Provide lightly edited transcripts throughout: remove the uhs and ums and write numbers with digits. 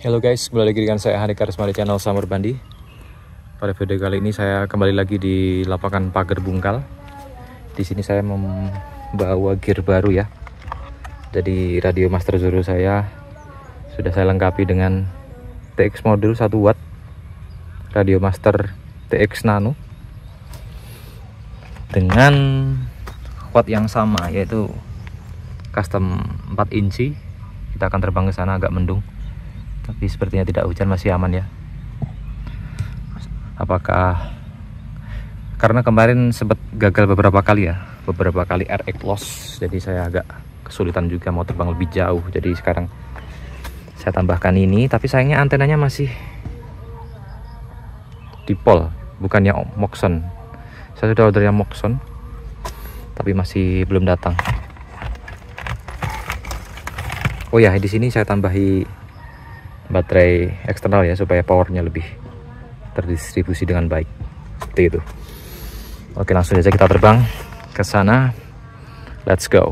Halo guys, kembali lagi dengan saya Hani Karisma di channel Summer Bandi. Pada video kali ini saya kembali lagi di lapangan pagar bungkal. Di sini saya membawa gear baru ya. Jadi radio Master Zoro saya sudah saya lengkapi dengan TX modul 1 watt, radio Master TX Nano dengan watt yang sama, yaitu custom 4 inci. Kita akan terbang ke sana, agak mendung, tapi sepertinya tidak hujan, masih aman ya. Apakah karena kemarin sempat gagal beberapa kali RX loss, jadi saya agak kesulitan juga mau terbang lebih jauh. Jadi sekarang saya tambahkan ini, tapi sayangnya antenanya masih dipol, bukannya Moxon. Saya sudah order yang Moxon, tapi masih belum datang. Oh ya, di sini saya tambahi baterai eksternal ya, supaya powernya lebih terdistribusi dengan baik. Seperti itu. Oke, langsung saja kita terbang ke sana. Let's go.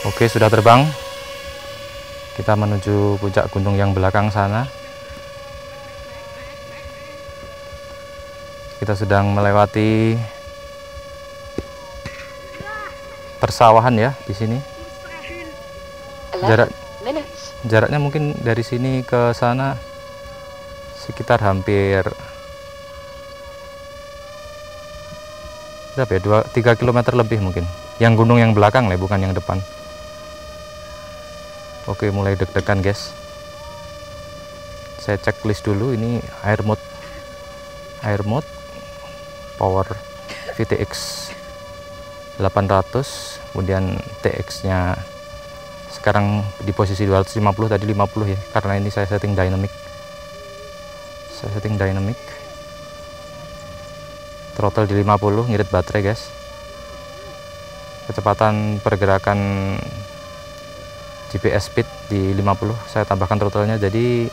Oke, sudah terbang. Kita menuju puncak gunung yang belakang sana. Kita sedang melewati persawahan ya di sini. Jaraknya mungkin dari sini ke sana sekitar hampir berapa ya, 2-3 km lebih mungkin. Yang gunung yang belakang lah, bukan yang depan. Oke, mulai deg-degan guys. Saya checklist dulu. Ini air mode power VTX 800, kemudian TX nya sekarang di posisi 250, tadi 50 ya, karena ini saya setting dynamic. Throttle di 50, ngirit baterai guys. Kecepatan pergerakan GPS speed di 50, saya tambahkan throttle-nya jadi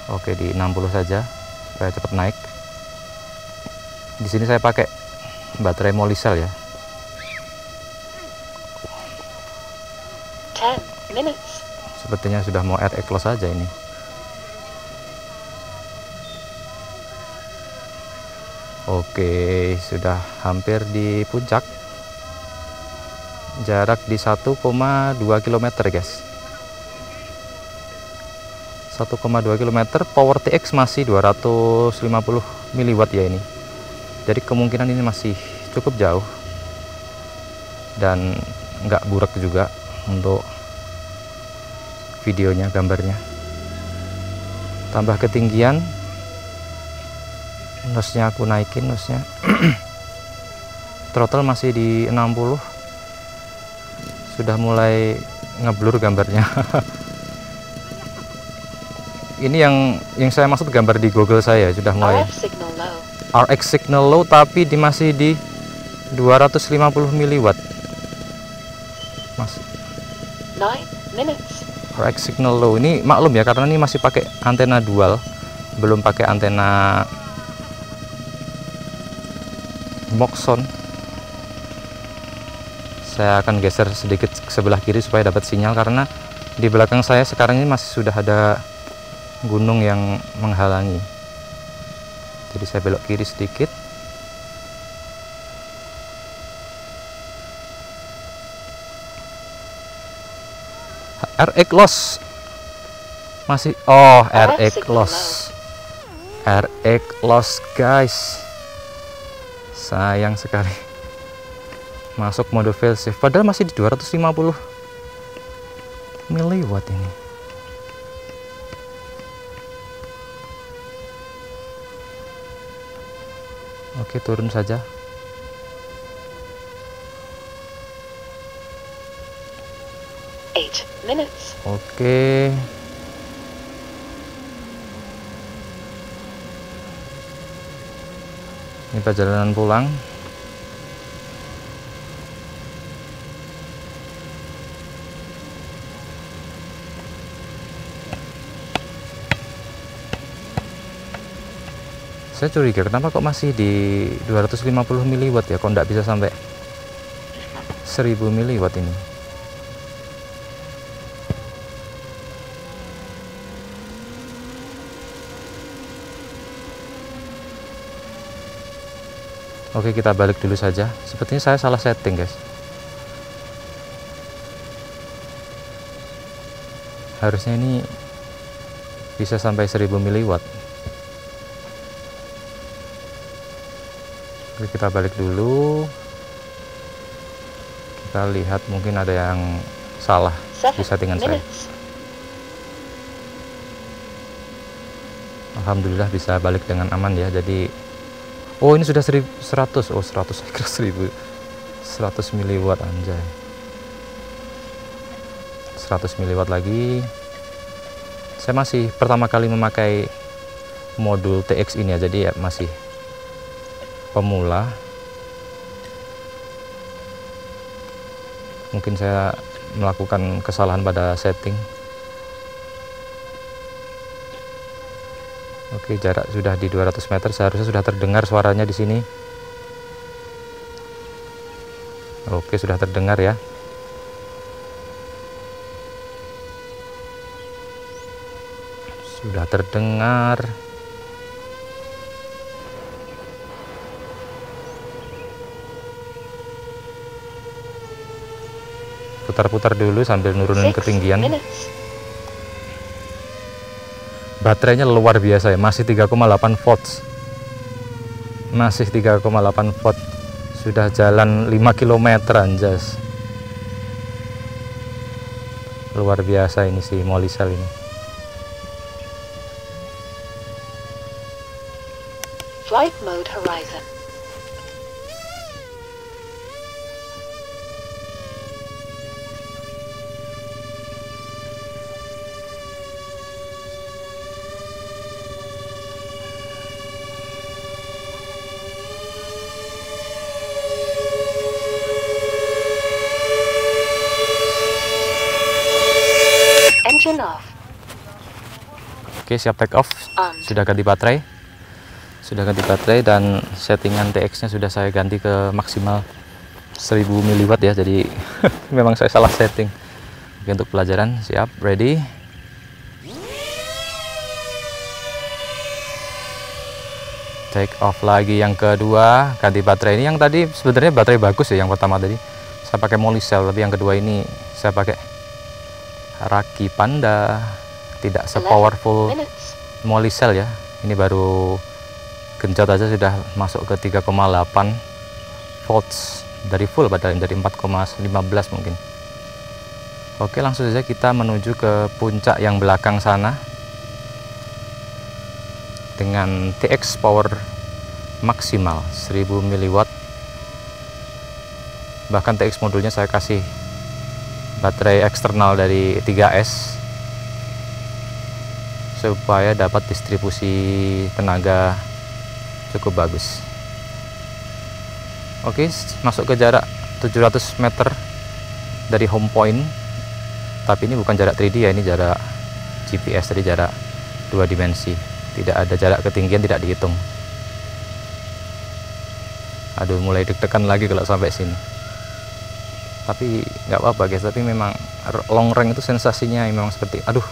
oke di 60 saja supaya cepat naik. Di sini saya pakai baterai Molicel ya. 10 minutes. Sepertinya sudah mau RX loss saja ini. Oke, sudah hampir di puncak. Jarak di 1,2 km guys. 1,2 km, power TX masih 250 mW ya ini. Jadi kemungkinan ini masih cukup jauh dan nggak burak juga untuk videonya, gambarnya. Tambah ketinggian, nosnya aku naikin nosnya. Throttle masih di 60, sudah mulai ngeblur gambarnya. Ini yang saya maksud, gambar di Google saya sudah mulai RX signal low, tapi masih di 250 mW. Masih 9 minutes. RX signal low. Ini maklum ya, karena ini masih pakai antena dual, belum pakai antena Moxon. Saya akan geser sedikit ke sebelah kiri supaya dapat sinyal, karena di belakang saya sekarang ini masih sudah ada gunung yang menghalangi. Jadi saya belok kiri sedikit. RX loss masih, RX loss guys, sayang sekali. Masuk mode fail safe, padahal masih di 250 mW ini. Oke, turun saja. Minutes. Oke. Ini perjalanan pulang. Saya curiga kenapa kok masih di 250 mW ya, kok nggak bisa sampai 1000 mW ini. Oke, kita balik dulu saja. Sepertinya saya salah setting, guys. Harusnya ini bisa sampai 1000 mW. Oke, kita balik dulu. Kita lihat mungkin ada yang salah di 7 settingan saya. minutes. Alhamdulillah bisa balik dengan aman ya. Jadi oh, ini sudah 1100. Oh, 100, saya kira 1000. 100 mW, anjay. 100 mW lagi. Saya masih pertama kali memakai modul TX ini ya, jadi ya masih pemula. Mungkin saya melakukan kesalahan pada setting. Oke, jarak sudah di 200 meter, seharusnya sudah terdengar suaranya di sini. Oke, sudah terdengar ya. Sudah terdengar. Putar-putar dulu sambil nurunin 6 ketinggian. minutes. Baterainya luar biasa ya, masih 3,8 volts. Masih 3,8 volt. Sudah jalan 5 km, anjas. Luar biasa ini si Molicel ini. Flight mode horizon. Engine off. Oke, siap take off. On. Sudah ganti baterai. Sudah ganti baterai dan settingan TX-nya sudah saya ganti ke maksimal 1000 mW ya. Jadi memang saya salah setting. Oke, untuk pelajaran siap, ready. Take off lagi yang kedua, ganti baterai. Ini yang tadi sebenarnya baterai bagus ya, yang pertama tadi saya pakai Molicel, tapi yang kedua ini saya pakai Raki Panda, tidak 11 sepowerful minutes. Molicel ya. Ini baru genjot aja sudah masuk ke 3,8 volts dari full, padahal dari 4,15 mungkin. Oke, langsung saja kita menuju ke puncak yang belakang sana dengan TX power maksimal 1000 mW. Bahkan TX modulnya saya kasih baterai eksternal dari 3S supaya dapat distribusi tenaga cukup bagus. Oke, masuk ke jarak 700 meter dari home point, tapi ini bukan jarak 3D ya, ini jarak GPS, tadi jarak 2 dimensi, tidak ada jarak ketinggian, tidak dihitung. Aduh, mulai deg-degan lagi kalau sampai sini, tapi nggak apa-apa guys. Tapi memang long range itu sensasinya memang seperti, aduh,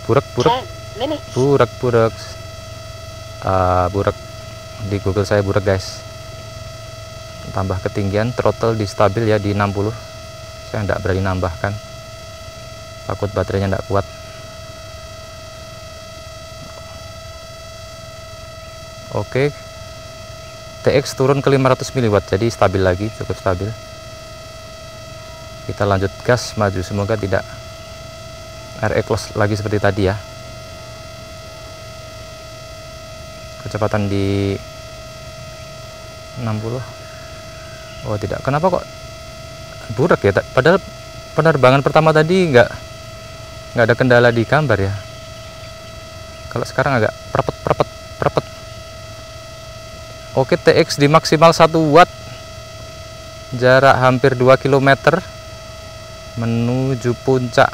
burak 10 minutes. burak di Google saya burak guys. Tambah ketinggian, throttle di stabil ya di 60. Saya nggak berani nambahkan, takut baterainya nggak kuat. Oke, TX turun ke 500 mW, jadi stabil lagi, cukup stabil. Kita lanjut gas maju, semoga tidak RE close lagi seperti tadi ya. Kecepatan di 60. Oh tidak, kenapa kok burak ya? Padahal penerbangan pertama tadi nggak ada kendala di gambar ya. Kalau sekarang agak perpet. Oke, TX di maksimal 1 watt, jarak hampir 2 km menuju puncak.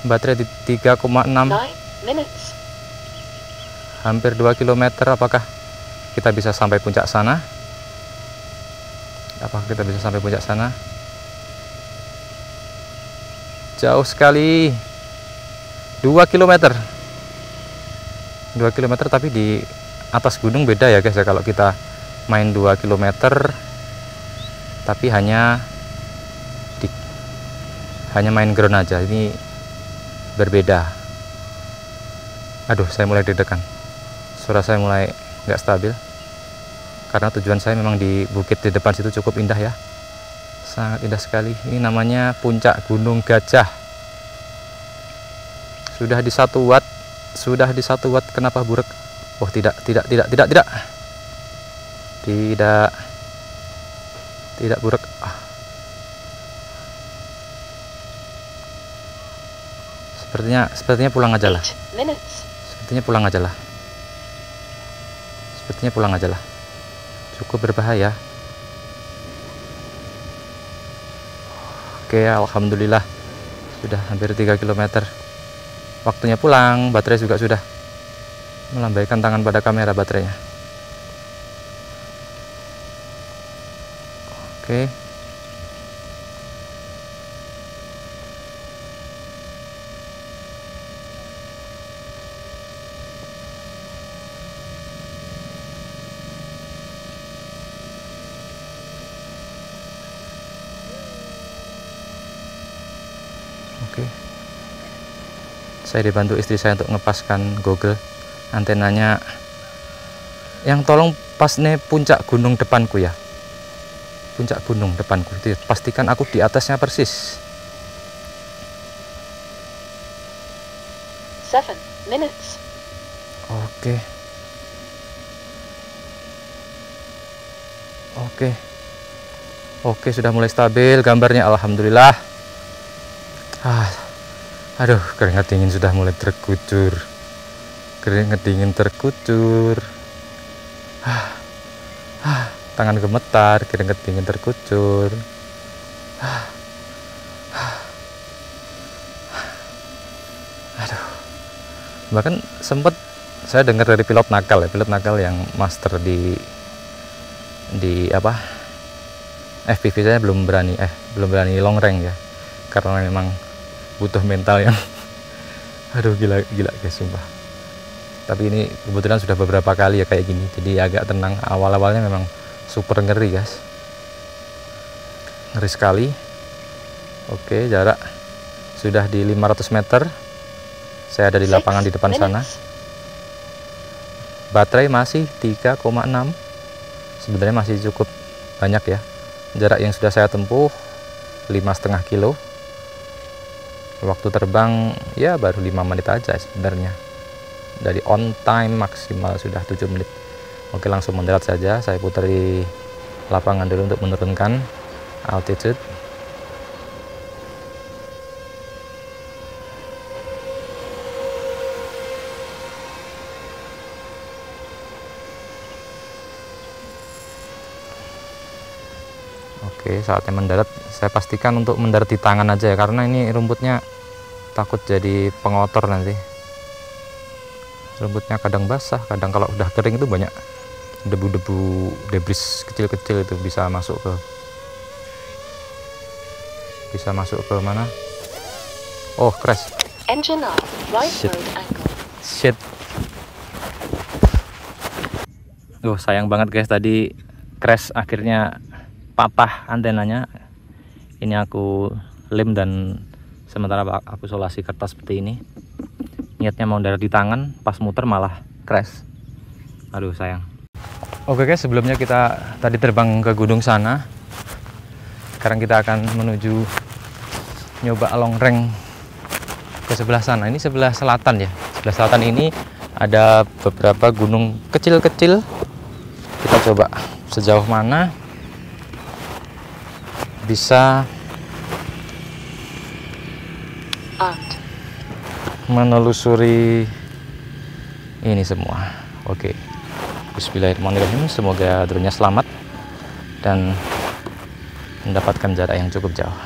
Baterai di 3,6, 9 minutes. hampir 2 km. Apakah kita bisa sampai puncak sana? Jauh sekali, 2 km. 2 km, tapi di atas gunung beda ya guys ya. Kalau kita main 2 km, tapi hanya main ground aja. Ini berbeda. Aduh, saya mulai deg-degan, suara saya mulai nggak stabil, karena tujuan saya memang di bukit di depan situ cukup indah ya, sangat indah sekali. Ini namanya Puncak Gunung Gajah. Sudah di 1 watt, kenapa burek? Oh, tidak burek. Sepertinya pulang aja lah. 8 minutes. Sepertinya pulang aja lah. Cukup berbahaya. Oke, alhamdulillah sudah hampir 3 km. Waktunya pulang. Baterai juga sudah melambaikan tangan pada kamera baterainya. Oke. Oke. Saya dibantu istri saya untuk ngepaskan goggle antenanya. Yang tolong pas nih puncak gunung depanku ya. Puncak gunung depanku. Pastikan aku di atasnya persis. 7 minutes. Oke. Oke, sudah mulai stabil gambarnya, alhamdulillah. Aduh, keringat dingin sudah mulai terkucur. Tangan gemetar, keringat dingin terkucur. Aduh. Bahkan sempat saya dengar dari pilot nakal yang master di apa? FPV saya belum berani long range ya. Karena memang butuh mental yang aduh, gila guys, sumpah. Tapi ini kebetulan sudah beberapa kali ya kayak gini, jadi agak tenang. Awal-awalnya memang super ngeri guys, ngeri sekali. Oke, jarak sudah di 500 meter. Saya ada di lapangan di depan sana. Baterai masih 3,6. Sebenarnya masih cukup banyak ya. Jarak yang sudah saya tempuh 5,5 kilo. Waktu terbang ya baru 5 menit aja sebenarnya. Dari on time maksimal sudah 7 menit. Oke, langsung mendarat saja. Saya putar di lapangan dulu untuk menurunkan altitude. Oke, saatnya mendarat. Saya pastikan untuk mendarat di tangan aja ya, karena ini rumputnya takut jadi pengotor nanti. Rumputnya kadang basah, kadang kalau udah kering itu banyak debu-debu, debris kecil-kecil itu bisa masuk ke mana? Oh, crash. Engine off. Right mode angle. Shit. Sayang banget guys, tadi crash, akhirnya patah antenanya. Ini aku lem dan sementara aku solasi kertas seperti ini. Niatnya mau darat di tangan, pas muter malah crash. Aduh, sayang. Oke guys, sebelumnya kita tadi terbang ke gunung sana. Sekarang kita akan menuju nyoba long range ke sebelah sana. Ini sebelah selatan ya. Sebelah selatan ini ada beberapa gunung kecil-kecil. Kita coba sejauh mana bisa menelusuri ini semua. Oke. Bismillahirrahmanirrahim. Semoga drone-nya selamat dan mendapatkan jarak yang cukup jauh.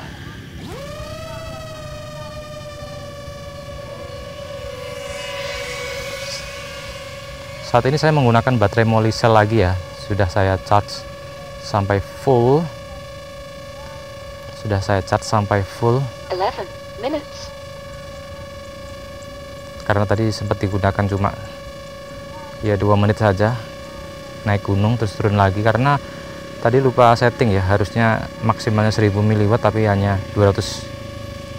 Saat ini saya menggunakan baterai Molicel lagi ya. Sudah saya charge sampai full. 11 minutes. Karena tadi sempat digunakan cuma ya 2 menit saja. naik gunung terus turun lagi, karena tadi lupa setting ya, harusnya maksimalnya 1000 mW tapi hanya 250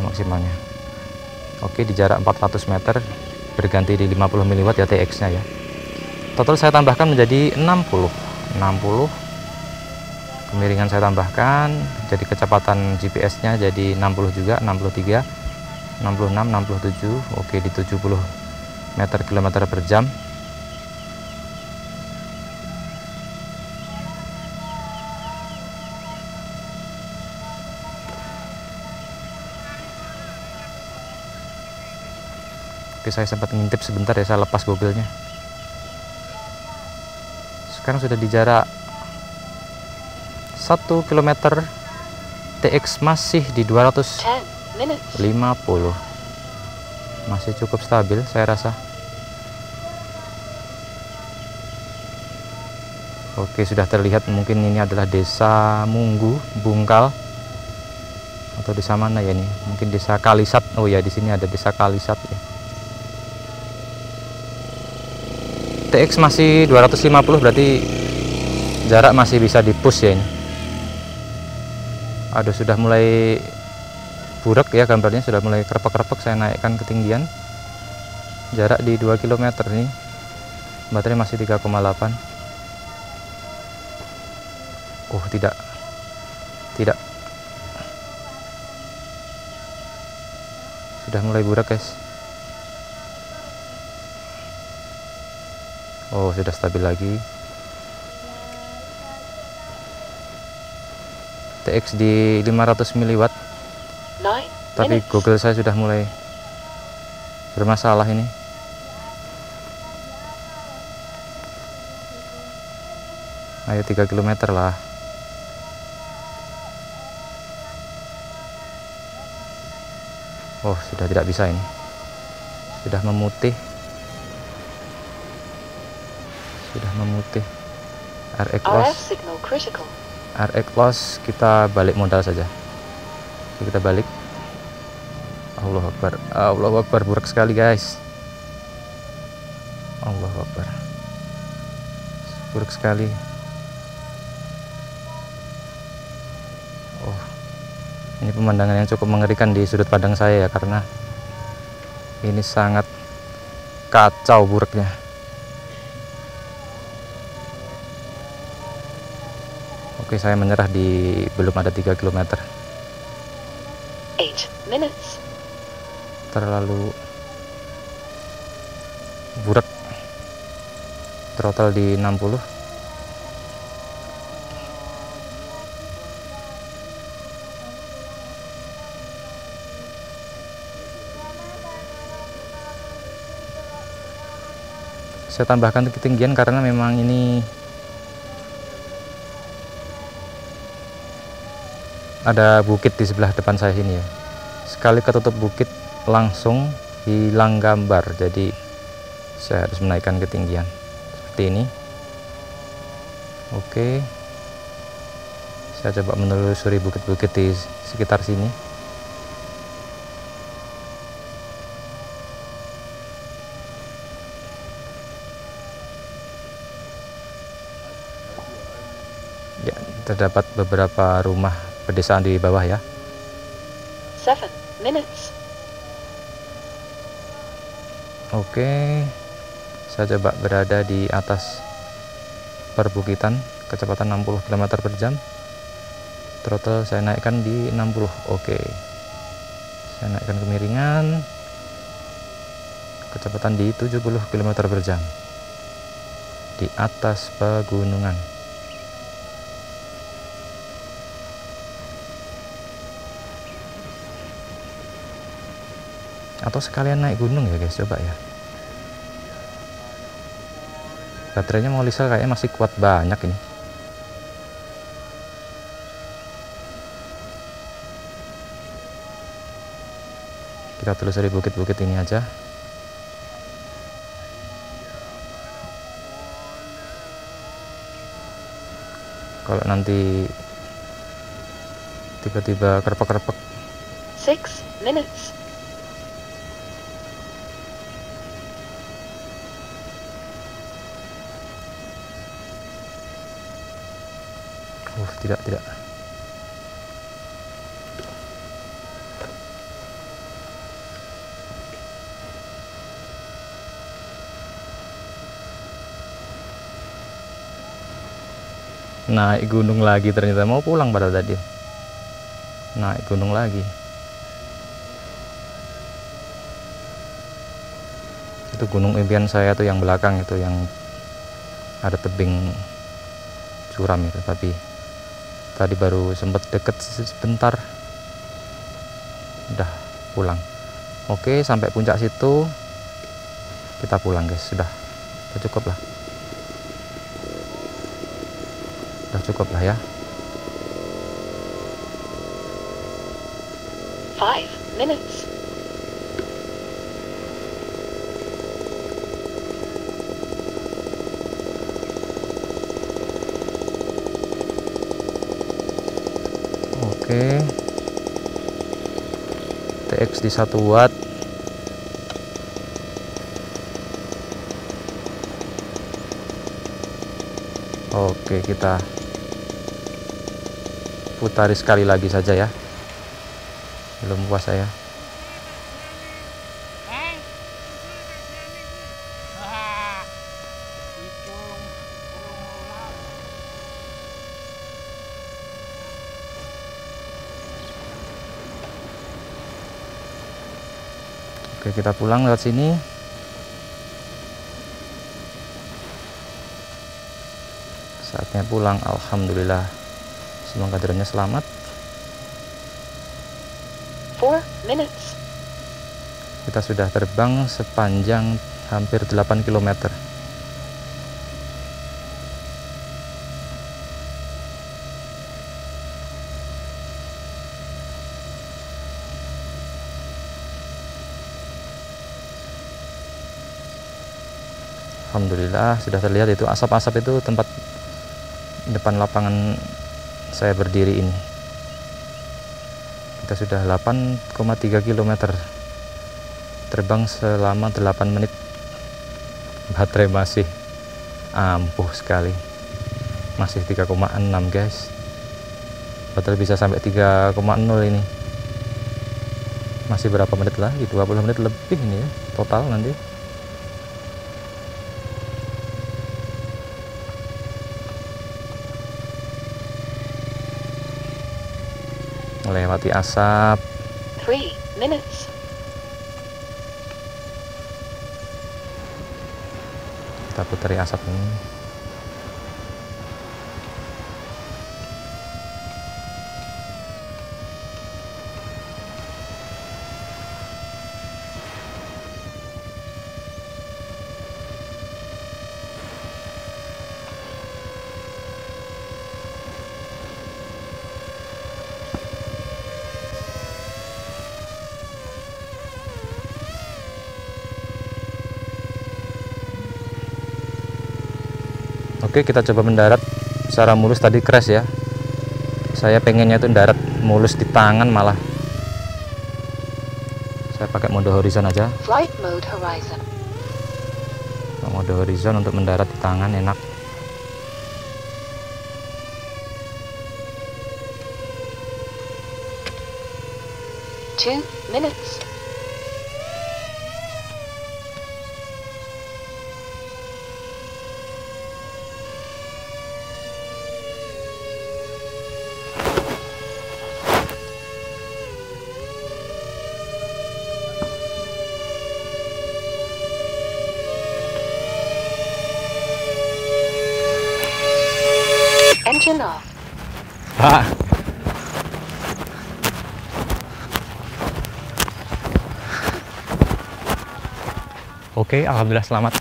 maksimalnya. Oke, di jarak 400 meter berganti di 50 mW ya TX nya ya. Total saya tambahkan menjadi 60. Kemiringan saya tambahkan, jadi kecepatan GPS nya jadi 60 juga, 63, 66, 67. Oke, di 70 meter kilometer per jam. Oke, saya sempat ngintip sebentar ya, saya lepas google-nya. Sekarang sudah di jarak 1 km, TX masih di 250. 10 minutes. Masih cukup stabil saya rasa. Oke, sudah terlihat, mungkin ini adalah desa Munggu, Bungkal, atau desa mana ya ini? Mungkin desa Kalisat. Oh ya, di sini ada desa Kalisat ya. TX masih 250, berarti jarak masih bisa di-push ya ini. Aduh, sudah mulai burak ya gambarnya, sudah mulai kerepek-kerepek. Saya naikkan ketinggian, jarak di 2 km nih, baterai masih 3,8. Oh, tidak, sudah mulai burak guys. Oh, sudah stabil lagi. TX di 500 mW, 9 tapi minutes. Google saya sudah mulai bermasalah ini. Ayo 3 km lah. Oh, sudah tidak bisa ini, sudah memutih. RX RF loss, signal critical. RX loss. Kita balik modal saja. Oke, kita balik. Allahu Akbar, Allahu Akbar, burak sekali guys. Allahu Akbar, burak sekali. Oh, ini pemandangan yang cukup mengerikan di sudut pandang saya ya, karena ini sangat kacau buraknya. Oke, saya menyerah di belum ada 3 km. 8 minutes. Terlalu burak. Throttle di 60. Saya tambahkan ketinggian karena memang ini ada bukit di sebelah depan saya sini ya. Sekali ketutup bukit langsung hilang gambar, jadi saya harus menaikkan ketinggian seperti ini. Oke, saya coba menelusuri bukit-bukit di sekitar sini. Ya, terdapat beberapa rumah pedesaan di bawah ya. 7 minutes. Oke, saya coba berada di atas perbukitan, kecepatan 60 km per jam. Throttle saya naikkan di 60. Oke, saya naikkan kemiringan, kecepatan di 70 km per jam di atas pegunungan. Atau sekalian naik gunung ya guys, coba ya. Baterainya mau Molisel kayaknya masih kuat banyak ini. Kita telusuri bukit-bukit ini aja. Kalau nanti tiba-tiba kerepek-kerepek. 6 minutes. tidak. Naik gunung lagi ternyata, mau pulang pada tadi. Naik gunung lagi. Itu gunung impian saya tuh yang belakang itu, yang ada tebing curam itu, tapi tadi baru sempat deket sebentar udah pulang. Oke, sampai puncak situ kita pulang guys. Sudah cukup lah. Cukup lah ya. 5 minutes. Oke. TX di 1 watt. Oke, kita putari sekali lagi saja ya. Belum puas saya. Oke, kita pulang lewat sini. Saatnya pulang, alhamdulillah. Semoga jalannya selamat. 4 minutes. Kita sudah terbang sepanjang hampir 8 km. Alhamdulillah sudah terlihat itu asap-asap itu tempat depan lapangan saya berdiri ini. Kita sudah 8,3 km terbang selama 8 menit. Baterai masih ampuh sekali, masih 3,6 guys. Baterai bisa sampai 3,0 ini. Masih berapa menit lagi? 20 menit lebih ini ya total nanti. Melewati asap. 3 minutes. Kita putari asap ini. Oke, kita coba mendarat secara mulus. Tadi crash ya. Saya pengennya itu mendarat mulus di tangan, malah saya pakai mode horizon aja. Flight mode horizon. Mode horizon untuk mendarat di tangan enak. Two minutes. Engine off. Oke, alhamdulillah selamat.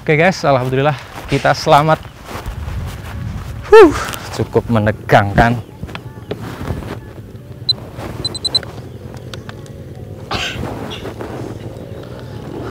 Oke guys, alhamdulillah kita selamat. Cukup menegangkan.